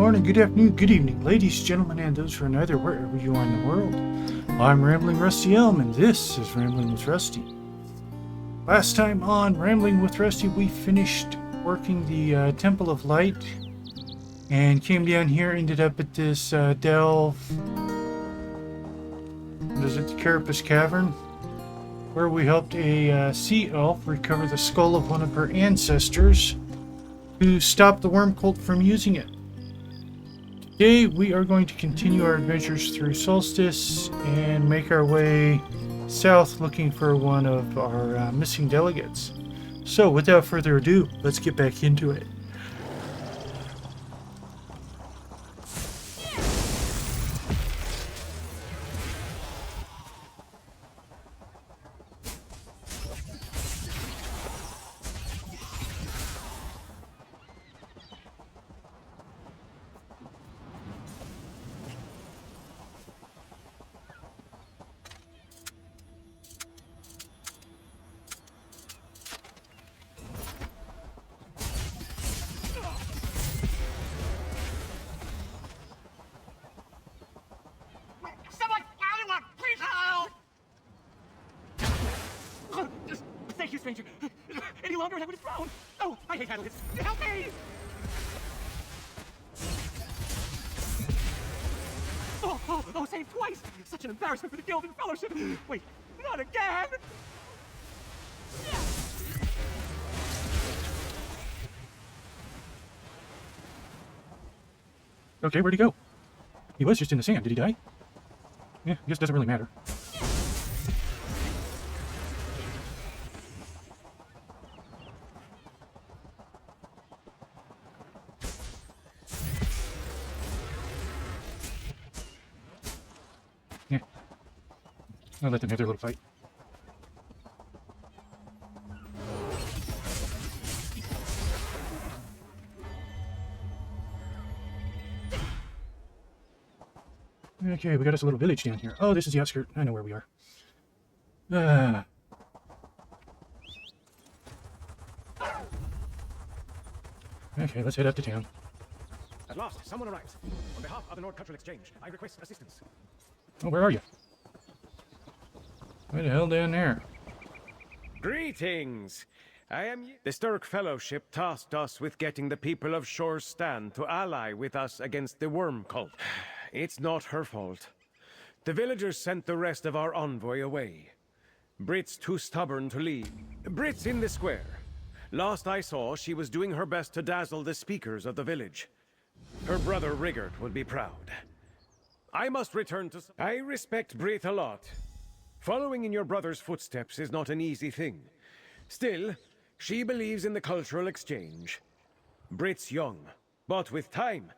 morning, good afternoon, good evening, ladies, gentlemen, and those who are neither, wherever you are in the world. I'm Rambling Rusty Elm, and this is Rambling with Rusty. Last time on Rambling with Rusty, we finished working the Temple of Light, and came down here, ended up at this delve. What is it, the Carapace Cavern? Where we helped a sea elf recover the skull of one of her ancestors to stop the worm cult from using it. Today we are going to continue our adventures through Solstice and make our way south looking for one of our missing delegates. So without further ado, let's get back into it. Thank you, stranger. Any longer and I would have thrown. Oh, I hate handling this. Help me! Oh, saved twice! Such an embarrassment for the guild and fellowship. Wait, not again! Okay, where'd he go? He was just in the sand. Did he die? Yeah, I guess it doesn't really matter. Yeah. I'll let them have their little fight. Okay, we got us a little village down here. Oh, this is the outskirt. I know where we are. Okay, let's head up to town. At last, someone arrives. On behalf of the Nord Cultural Exchange, I request assistance. Oh, where are you? Where the hell down there? Greetings! The Sturk Fellowship tasked us with getting the people of Shor Stane to ally with us against the worm cult. It's not her fault. The villagers sent the rest of our envoy away. Brit's too stubborn to leave. Brit's in the square. Last I saw, she was doing her best to dazzle the speakers of the village. Her brother Rigert would be proud. I must return to... I respect Brit a lot. Following in your brother's footsteps is not an easy thing. Still, she believes in the cultural exchange. Brit's young, but with time,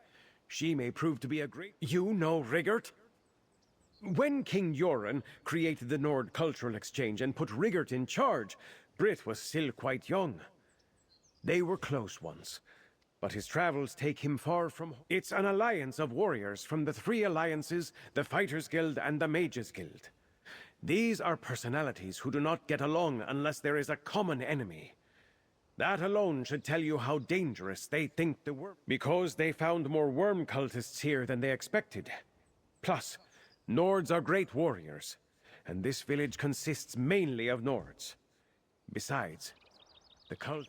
she may prove to be a great... You know Rigert? When King Yoren created the Nord Cultural Exchange and put Rigert in charge, Brit was still quite young. They were close once, but his travels take him far from... It's an alliance of warriors from the three alliances, the Fighters Guild and the Mages Guild. These are personalities who do not get along unless there is a common enemy. That alone should tell you how dangerous they think the worm... Because they found more worm cultists here than they expected. Plus, Nords are great warriors, and this village consists mainly of Nords. Besides, the cult...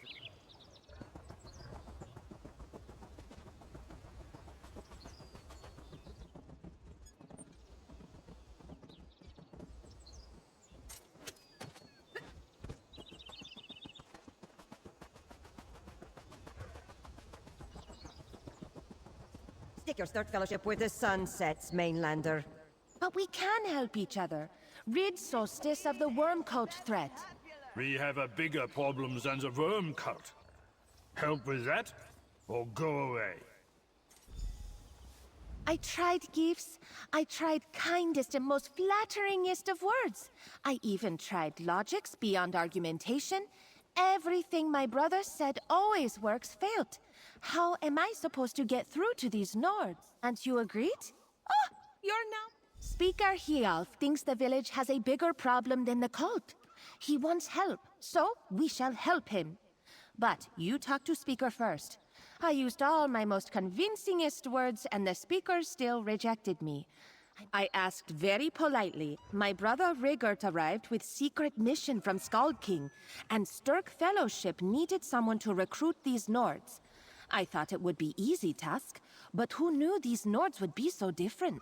Stick your Sturk Fellowship where the sun sets, mainlander. But we can help each other. Rid Solstice of the worm cult threat. We have a bigger problem than the worm cult. Help with that, or go away. I tried gifts. I tried kindest and most flatteringest of words. I even tried logics beyond argumentation. Everything my brother said always works failed. How am I supposed to get through to these Nords? And you agreed? Oh, you're now... Speaker Hialf thinks the village has a bigger problem than the cult. He wants help, so we shall help him. But you talk to Speaker first. I used all my most convincingest words, and the speaker still rejected me. I asked very politely. My brother Rigert arrived with secret mission from Skald King, and Sturk Fellowship needed someone to recruit these Nords. I thought it would be easy task, but who knew these Nords would be so different?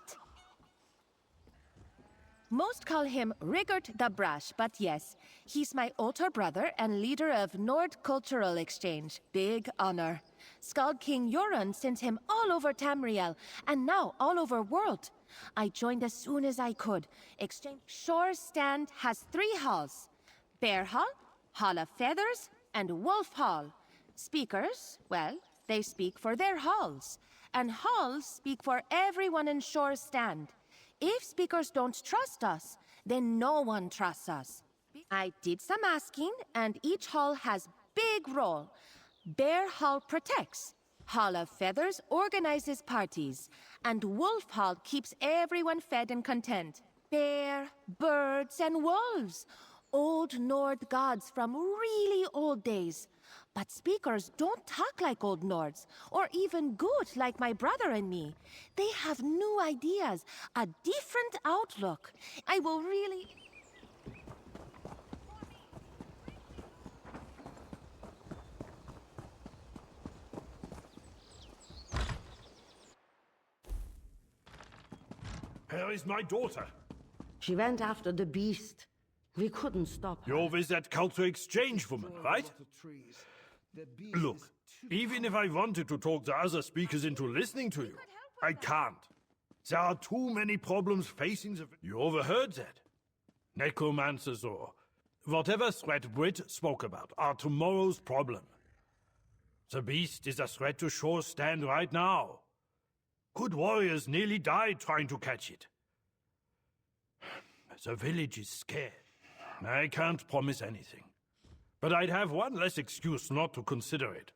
Most call him Rigert the Brash, but yes, he's my older brother and leader of Nord Cultural Exchange. Big honor. Skald King Euron sent him all over Tamriel, and now all over world. I joined as soon as I could. Shor Stand has 3 halls. Bear Hall, Hall of Feathers, and Wolf Hall. Speakers, well, they speak for their halls. And halls speak for everyone in Shor Stand. If speakers don't trust us, then no one trusts us. I did some asking, and each hall has big role. Bear Hall protects. Hall of Feathers organizes parties. And Wolf Hall keeps everyone fed and content. Bear, birds, and wolves. Old Nord gods from really old days. But speakers don't talk like old Nords, or even good like my brother and me. They have new ideas, a different outlook. I will really... Where is my daughter? She went after the beast. We couldn't stop her. You're with that culture exchange woman, right? Look, even if I wanted to talk the other speakers into listening to you, I can't. There are too many problems facing the... You overheard that? Necromancers or whatever threat Brit spoke about are tomorrow's problem. The beast is a threat to Shor Stand right now. Good warriors nearly died trying to catch it. The village is scared. I can't promise anything. But I'd have one less excuse not to consider it.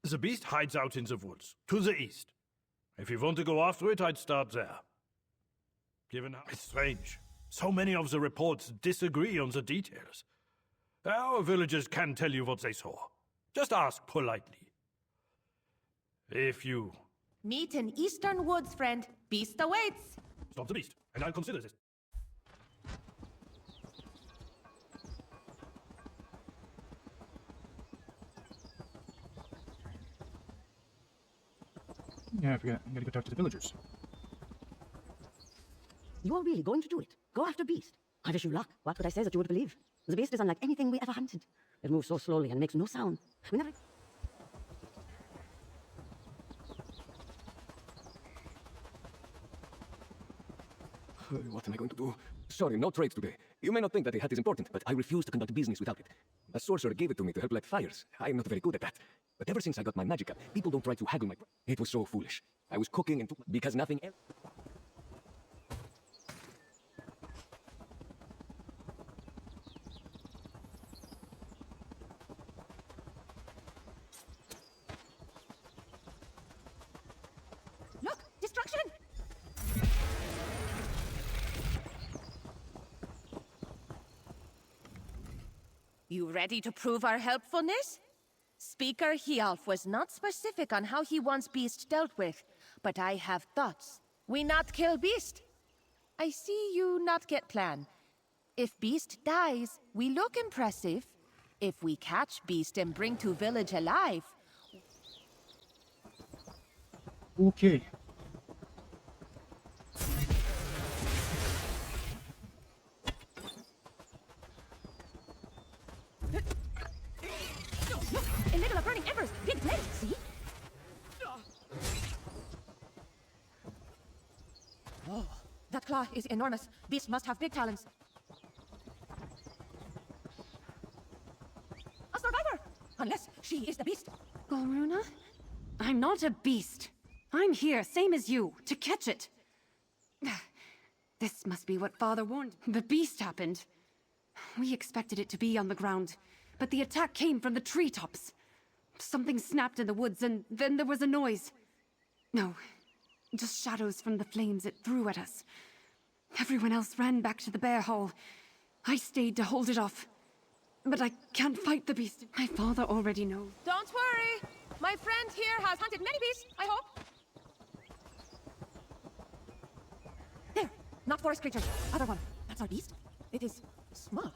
The beast hides out in the woods, to the east. If you want to go after it, I'd start there. Given how it's strange, so many of the reports disagree on the details. Our villagers can tell you what they saw. Just ask politely. If you... Meet in Eastern Woods, friend. Beast awaits. Stop the beast, and I'll consider this. Yeah, I forgot. I gotta go talk to the villagers. You are really going to do it? Go after beast? I wish you luck. What could I say that you would believe? The beast is unlike anything we ever hunted. It moves so slowly and makes no sound. We never... What am I going to do? Sorry, no trades today. You may not think that the hat is important, but I refuse to conduct business without it. A sorcerer gave it to me to help light fires. I am not very good at that. But ever since I got my magic up, people don't try to haggle my... It was so foolish. I was cooking and... because nothing else... Look! Destruction! You ready to prove our helpfulness? Speaker Hialf was not specific on how he wants Beast dealt with, but I have thoughts. We not kill Beast. I see you not get plan. If Beast dies, we look impressive. If we catch Beast and bring to village alive... Okay. Look! In middle of burning embers! Big flame! See? Oh, that claw is enormous. Beast must have big talons. A survivor! Unless she is the beast. Goruna? I'm not a beast. I'm here, same as you, to catch it. This must be what Father warned. The beast happened. We expected it to be on the ground, but the attack came from the treetops. Something snapped in the woods, and then there was a noise. No, just shadows from the flames it threw at us. Everyone else ran back to the bear hall. I stayed to hold it off. But I can't fight the beast. My father already knows. Don't worry! My friend here has hunted many beasts, I hope. There! Not forest creatures. Other one. That's our beast? It is small.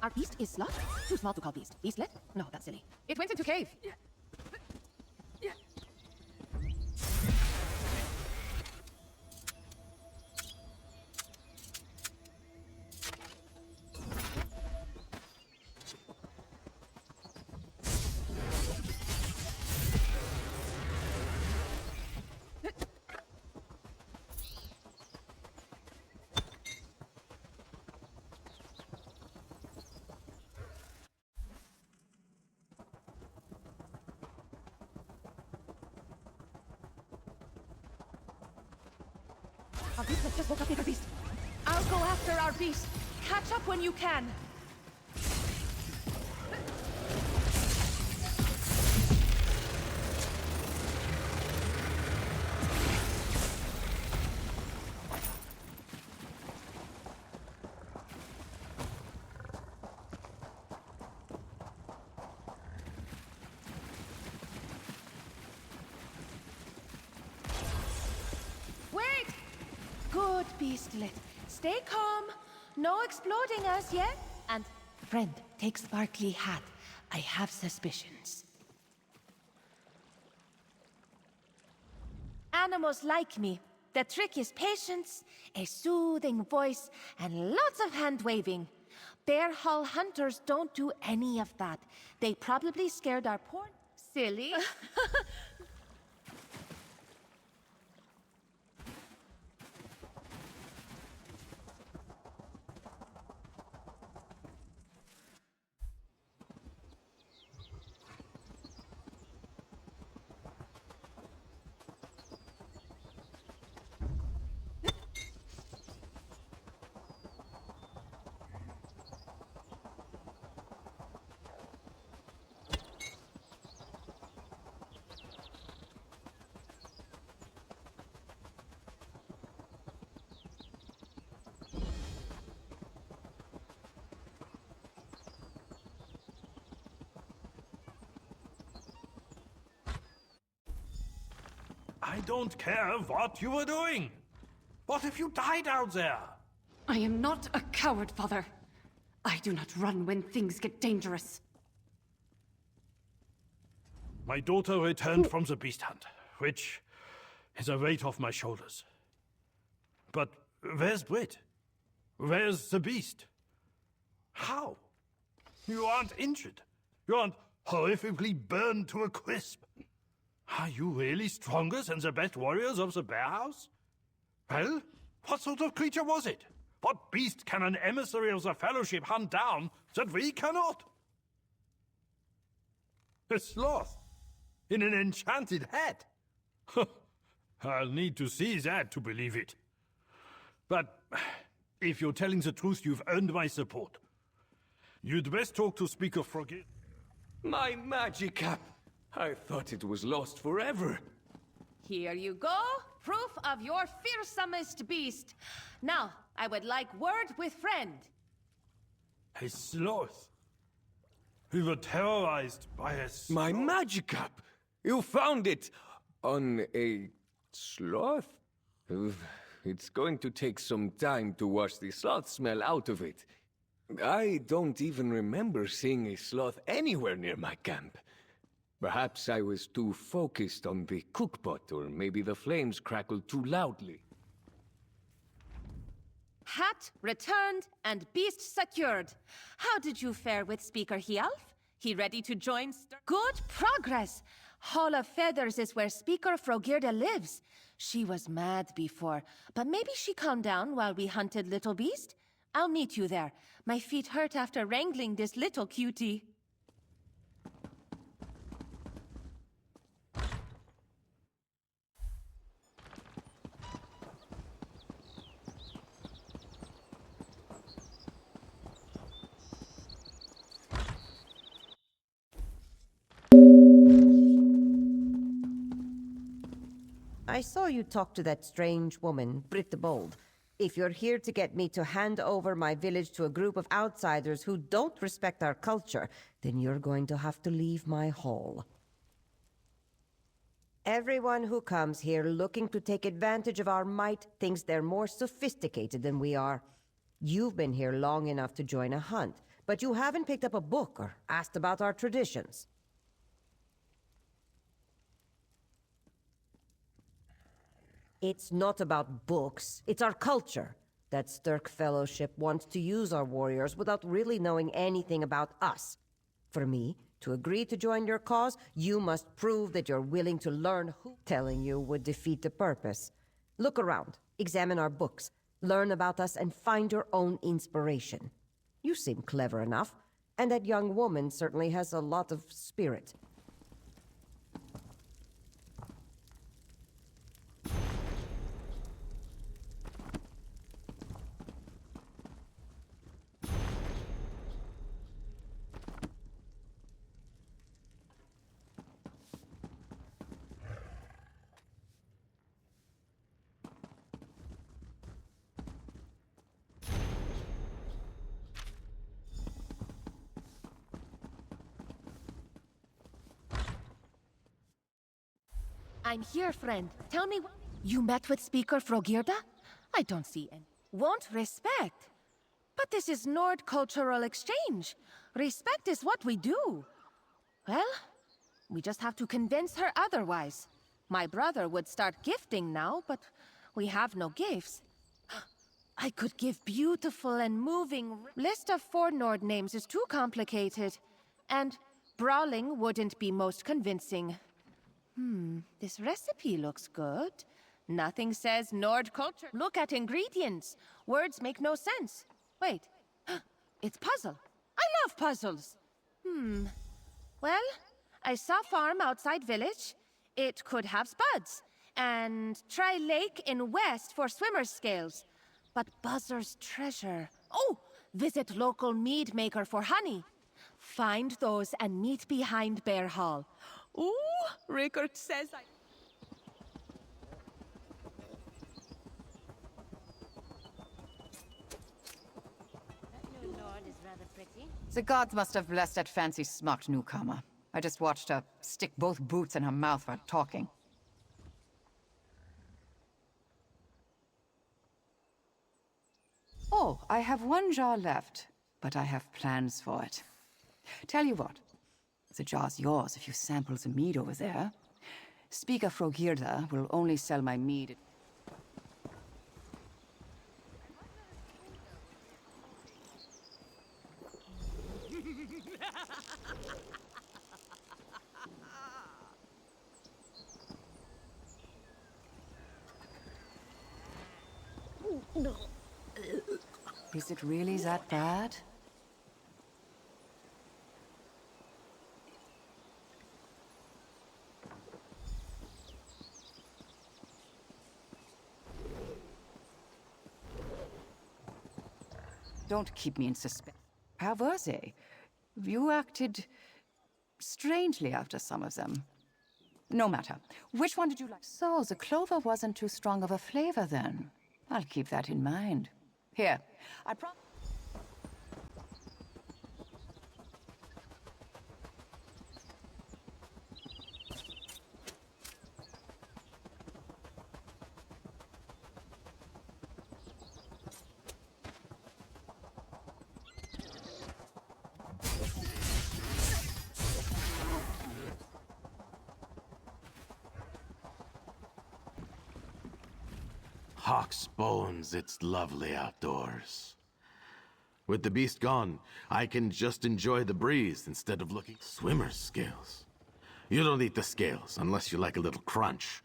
Our beast is sloth? Too small to call beast. Beastlet? No, that's silly. It went into cave. Our beastlet just woke up, bigger beast. I'll go after our beast. Catch up when you can. Wait! Good, beastlet. Stay calm. No exploding as yet. And, friend, take sparkly hat. I have suspicions. Animals like me. The trick is patience, a soothing voice, and lots of hand-waving. Bear hull hunters don't do any of that. They probably scared our poor... Silly. I don't care what you were doing. What if you died out there? I am not a coward, Father. I do not run when things get dangerous. My daughter returned from the beast hunt, which is a weight off my shoulders. But where's Brit? Where's the beast? How? You aren't injured. You aren't horrifically burned to a crisp. Are you really stronger than the best warriors of the Bear House? Well, what sort of creature was it? What beast can an emissary of the Fellowship hunt down that we cannot? A sloth in an enchanted hat. I'll need to see that to believe it. But if you're telling the truth, you've earned my support. You'd best talk to Speaker Froggy. My magic cap! I thought it was lost forever. Here you go. Proof of your fearsomest beast. Now, I would like word with friend. A sloth. We were terrorized by a sloth. My magic cap! You found it on a sloth? It's going to take some time to wash the sloth smell out of it. I don't even remember seeing a sloth anywhere near my camp. Perhaps I was too focused on the cookpot, or maybe the flames crackled too loudly. Hat returned and beast secured. How did you fare with Speaker Hialf? He ready to join Good progress! Hall of Feathers is where Speaker Frogirda lives. She was mad before, but maybe she calmed down while we hunted Little Beast? I'll meet you there. My feet hurt after wrangling this little cutie. I saw you talk to that strange woman, Brit the Bold. If you're here to get me to hand over my village to a group of outsiders who don't respect our culture, then you're going to have to leave my hall. Everyone who comes here looking to take advantage of our might thinks they're more sophisticated than we are. You've been here long enough to join a hunt, but you haven't picked up a book or asked about our traditions. It's not about books, it's our culture. That Sturk Fellowship wants to use our warriors without really knowing anything about us. For me, to agree to join your cause, you must prove that you're willing to learn who telling you would defeat the purpose. Look around, examine our books, learn about us, and find your own inspiration. You seem clever enough, and that young woman certainly has a lot of spirit. I'm here, friend. Tell me, you met with Speaker Frogirda? I don't see any. Won't respect. But this is Nord cultural exchange. Respect is what we do. Well, we just have to convince her otherwise. My brother would start gifting now, but we have no gifts. I could give beautiful and moving... List of 4 Nord names is too complicated. And brawling wouldn't be most convincing. This recipe looks good. Nothing says Nord culture. Look at ingredients. Words make no sense. Wait. It's puzzle. I love puzzles. Well, I saw farm outside village. It could have spuds. And try lake in west for swimmer's scales. But buzzer's treasure. Oh, visit local mead maker for honey. Find those and meet behind Bear Hall. Ooh, Rickard says I... That new lord is rather pretty. The gods must have blessed that fancy smocked newcomer. I just watched her stick both boots in her mouth while talking. Oh, I have 1 jar left, but I have plans for it. Tell you what, the jar's yours if you sample the mead over there. Speaker Frogirda will only sell my mead. Is it really that bad? Don't keep me in suspense. How were they? You acted strangely after some of them. No matter. Which one did you like? So, the clover wasn't too strong of a flavor then. I'll keep that in mind. Here, I promise. Hawk's bones, it's lovely outdoors. With the beast gone, I can just enjoy the breeze instead of looking... Swimmer's scales. You don't eat the scales unless you like a little crunch.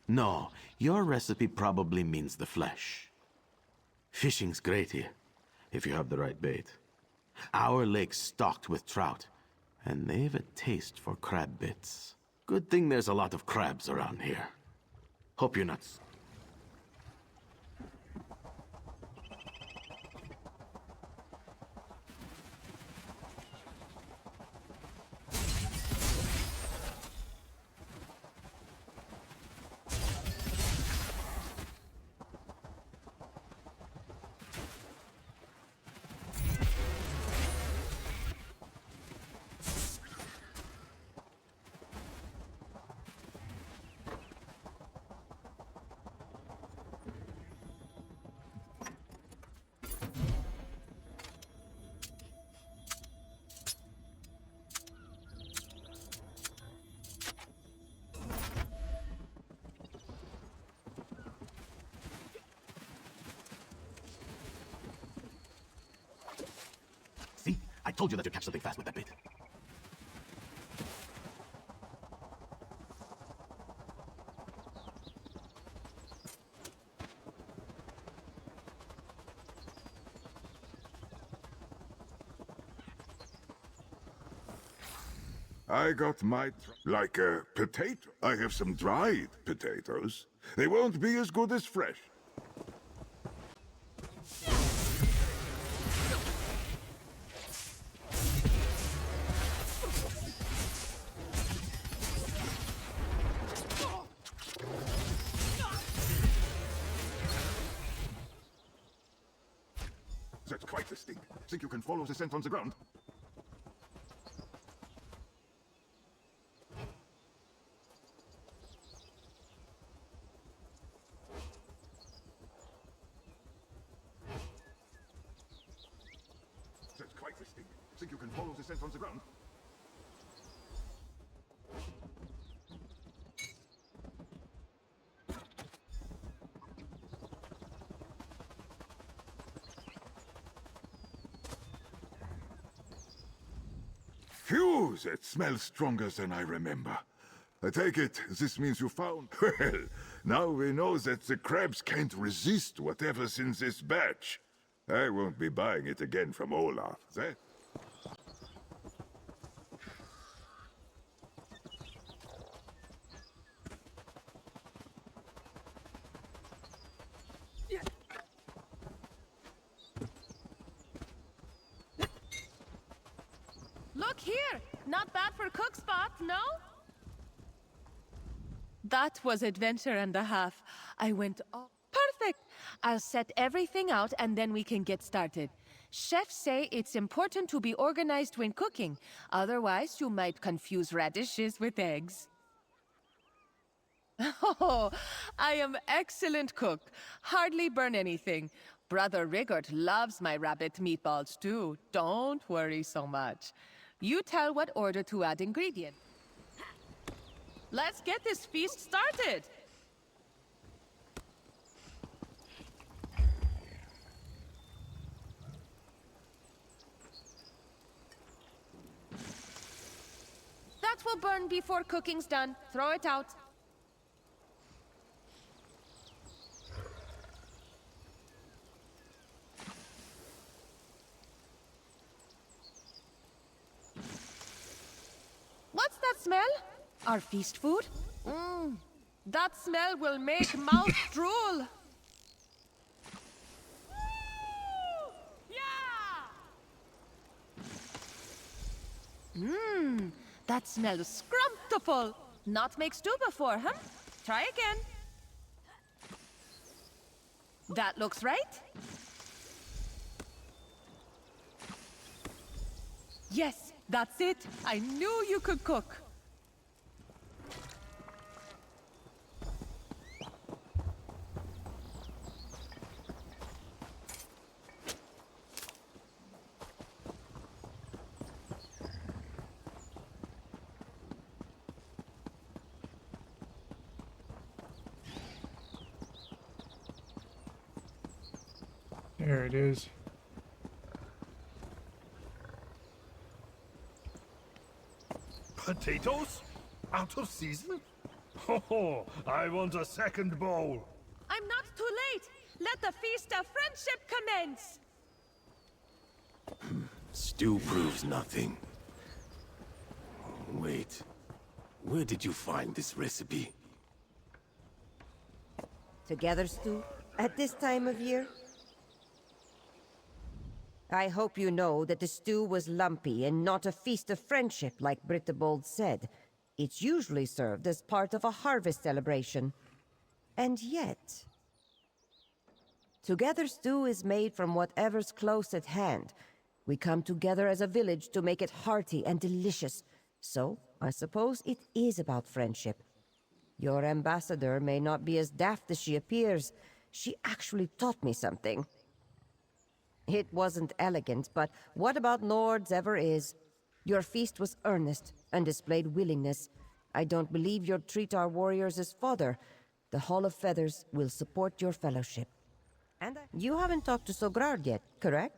No, your recipe probably means the flesh. Fishing's great here, if you have the right bait. Our lake's stocked with trout, and they've a taste for crab bits. Good thing there's a lot of crabs around here. Hope you're not... told you that you'd catch something fast with that bait. I got my... like a potato. I have some dried potatoes. They won't be as good as fresh. That's quite the sting. Think you can follow the scent on the ground? That's quite the sting. Think you can follow the scent on the ground? Phew, that smells stronger than I remember. I take it this means you found... Well, now we know that the crabs can't resist whatever's in this batch. I won't be buying it again from Olaf. That... Look here! Not bad for cook spot, no? That was adventure and a half. I went all... Perfect! I'll set everything out and then we can get started. Chefs say it's important to be organized when cooking. Otherwise, you might confuse radishes with eggs. Oh, I am excellent cook. Hardly burn anything. Brother Rigord loves my rabbit meatballs too. Don't worry so much. You tell what order to add ingredient. Let's get this feast started! That will burn before cooking's done. Throw it out. What's that smell? Our feast food? That smell will make mouth drool. That smells scrumptious. Not make stew before, huh? Try again. That looks right. Yes, that's it. I knew you could cook. There it is. Potatoes? Out of season? Oh, I want a second bowl. I'm not too late. Let the feast of friendship commence. Stew proves nothing. Wait. Where did you find this recipe? Together, Stu? At this time of year? I hope you know that the stew was lumpy and not a feast of friendship, like Brittabold said. It's usually served as part of a harvest celebration. And yet... Together stew is made from whatever's close at hand. We come together as a village to make it hearty and delicious. So, I suppose it is about friendship. Your ambassador may not be as daft as she appears. She actually taught me something. It wasn't elegant, but what about Nord's ever is? Your feast was earnest and displayed willingness. I don't believe you'd treat our warriors as fodder. The Hall of Feathers will support your fellowship. And you haven't talked to Sogrard yet, correct?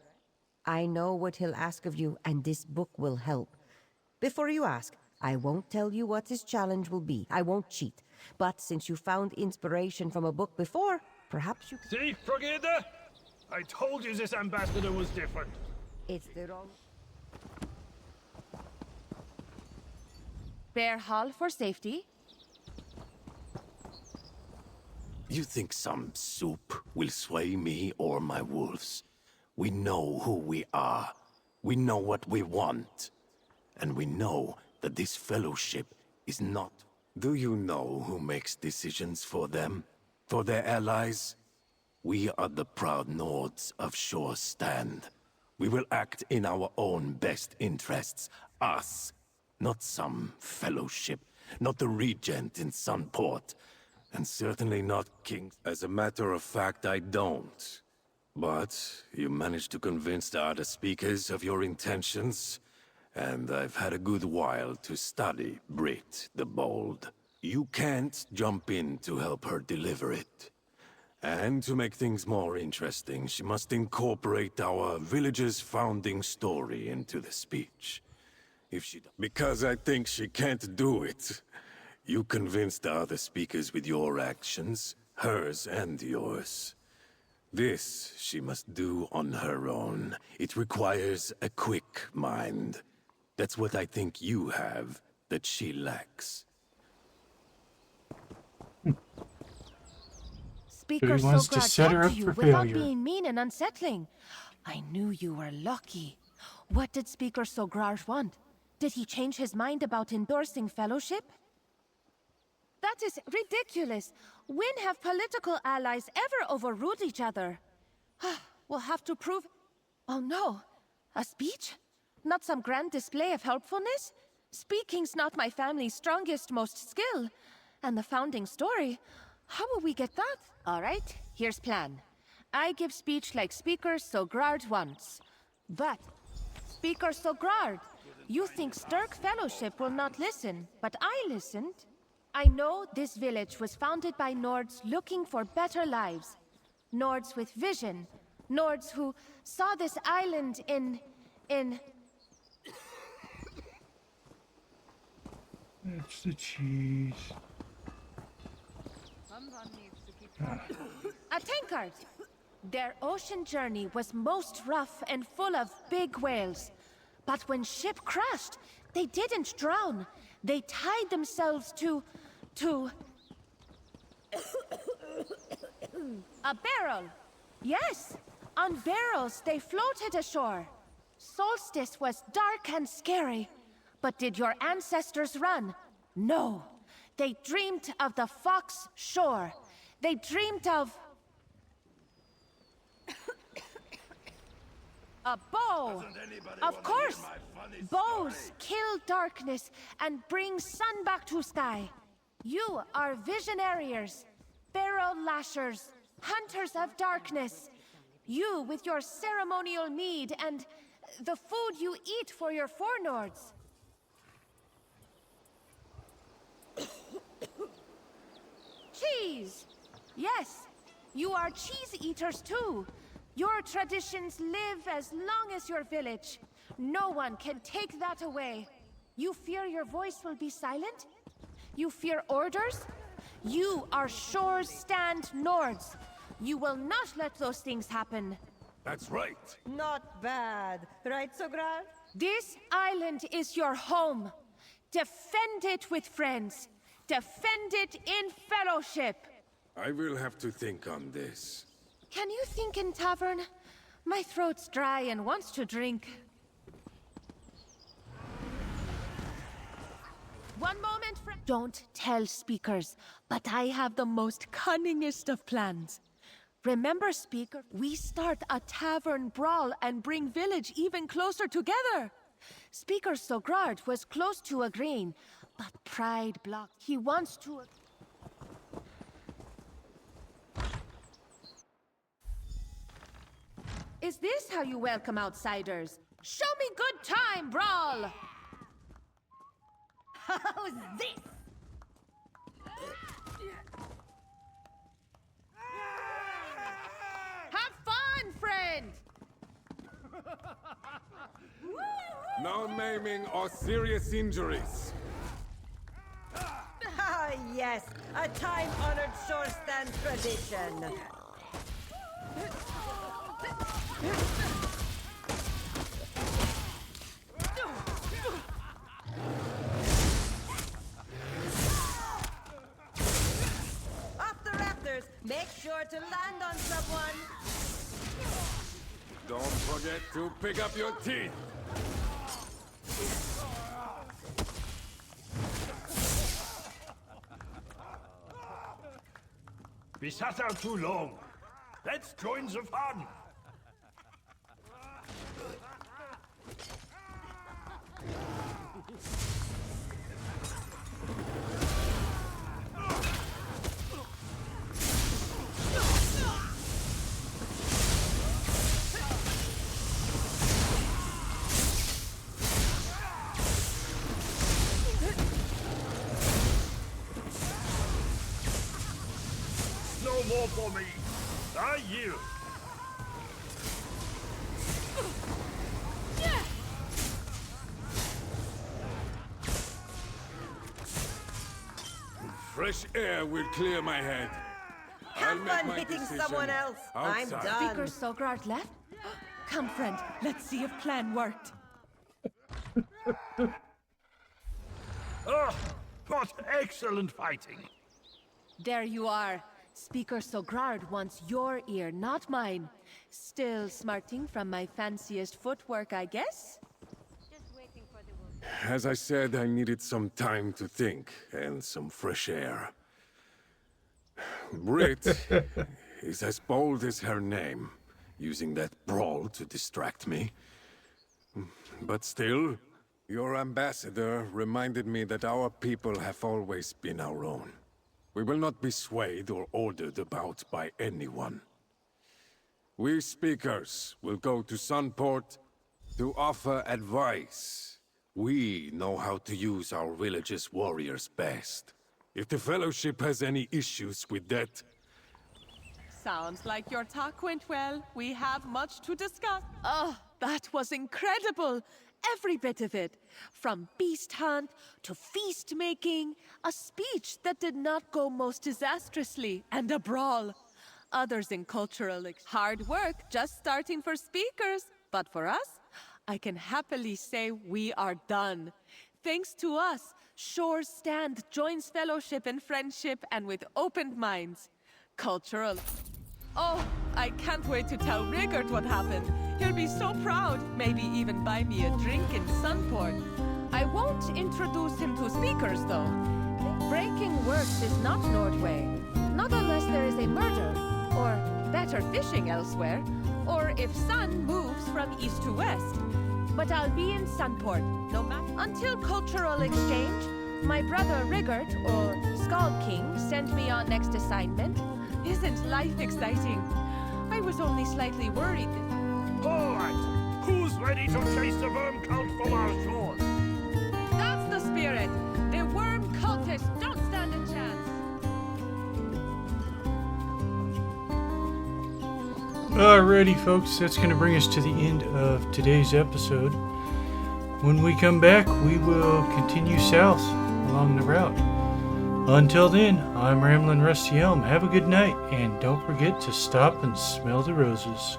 I know what he'll ask of you, and this book will help. Before you ask, I won't tell you what his challenge will be. I won't cheat. But since you found inspiration from a book before, perhaps you... See, Brigadier? I told you this ambassador was different. It's the wrong... Bear Hall for safety. You think some soup will sway me or my wolves? We know who we are. We know what we want. And we know that this fellowship is not... Do you know who makes decisions for them? For their allies? We are the proud Nords of Shor Stand. We will act in our own best interests. Us. Not some fellowship. Not the regent in Sunport. And certainly not King. As a matter of fact, I don't. But you managed to convince the other speakers of your intentions, and I've had a good while to study Brit the Bold. You can't jump in to help her deliver it. And to make things more interesting, she must incorporate our village's founding story into the speech. If she... Because I think she can't do it. You convinced the other speakers with your actions, hers and yours. This she must do on her own. It requires a quick mind. That's what I think you have, that she lacks. Speaker He wants to Sograd set her talked up to you for without failure. being mean and unsettling. I knew you were lucky. What did Speaker Sograd want? Did he change his mind about endorsing fellowship? That is ridiculous. When have political allies ever overruled each other? We'll have to prove... Oh no. A speech? Not some grand display of helpfulness? Speaking's not my family's strongest, most skill. And the founding story? How will we get that? All right, here's plan. I give speech like Speaker Sograd wants. But, Speaker Sograd, you think Sturk Fellowship will not listen, but I listened. I know this village was founded by Nords looking for better lives. Nords with vision. Nords who saw this island in... That's the cheese. A tankard! Their ocean journey was most rough and full of big whales. But when ship crashed, they didn't drown. They tied themselves to a barrel. Yes, on barrels they floated ashore. Solstice was dark and scary. But did your ancestors run? No. They dreamed of the Fox Shore. They dreamed of... a bow! Of course! Bows kill darkness and bring sun back to sky. You are visionaries, barrel lashers, hunters of darkness. You with your ceremonial mead and the food you eat for your forenords. Cheese! Yes, you are cheese eaters too. Your traditions live as long as your village. No one can take that away. You fear your voice will be silent? You fear orders? You are Shor Stand Nords. You will not let those things happen. That's right. Not bad. Right, Sograd? This island is your home. Defend it with friends. Defend it in fellowship. I will have to think on this. Can you think in tavern? My throat's dry and wants to drink. One moment, friend. Don't tell speakers, but I have the most cunningest of plans. Remember, speaker, we start a tavern brawl and bring village even closer together. Speaker Sograd was close to agreeing, but pride blocked. He wants to... Is this how you welcome outsiders? Show me good time, brawl! How's this? Have fun, friend! No maiming or serious injuries. Ah, yes, a time-honored Shor Stane tradition. Up the rafters! Make sure to land on someone! Don't forget to pick up your teeth. We sat out too long. Let's join the fun. No more for me. I yield. Fresh air will clear my head. I'll Have make fun my hitting decision someone else. I'm outside. done. Speaker Sogrard left? Come, friend, let's see if plan worked. Oh, what excellent fighting. There you are. Speaker Sogrard wants your ear, not mine. Still smarting from my fanciest footwork, I guess? As I said, I needed some time to think and some fresh air. Brit is as bold as her name, using that brawl to distract me. But still, your ambassador reminded me that our people have always been our own. We will not be swayed or ordered about by anyone. We speakers will go to Sunport to offer advice. We know how to use our village's warriors best. If the Fellowship has any issues with that... Sounds like your talk went well. We have much to discuss. Oh, that was incredible! Every bit of it. From beast hunt to feast making, a speech that did not go most disastrously, and a brawl. Others in hard work just starting for speakers, but for us, I can happily say we are done. Thanks to us, Shor Stane joins fellowship and friendship and with open minds. Cultural. Oh, I can't wait to tell Rigard what happened. He'll be so proud, maybe even buy me a drink in Sunport. I won't introduce him to speakers, though. Breaking works is not Nordway. Not unless there is a murder, or better fishing elsewhere, or if sun moves from east to west. But I'll be in Sunport, no matter. Until cultural exchange, my brother Rigard, or Skald King, sent me on next assignment. Isn't life exciting? I was only slightly worried. All right, who's ready to chase the worm cult from our shores? That's the spirit. The worm cultists don't stand a chance. Alrighty, folks, that's going to bring us to the end of today's episode. When we come back, we will continue south along the route. Until then, I'm Ramblin' Rusty Elm. Have a good night, and don't forget to stop and smell the roses.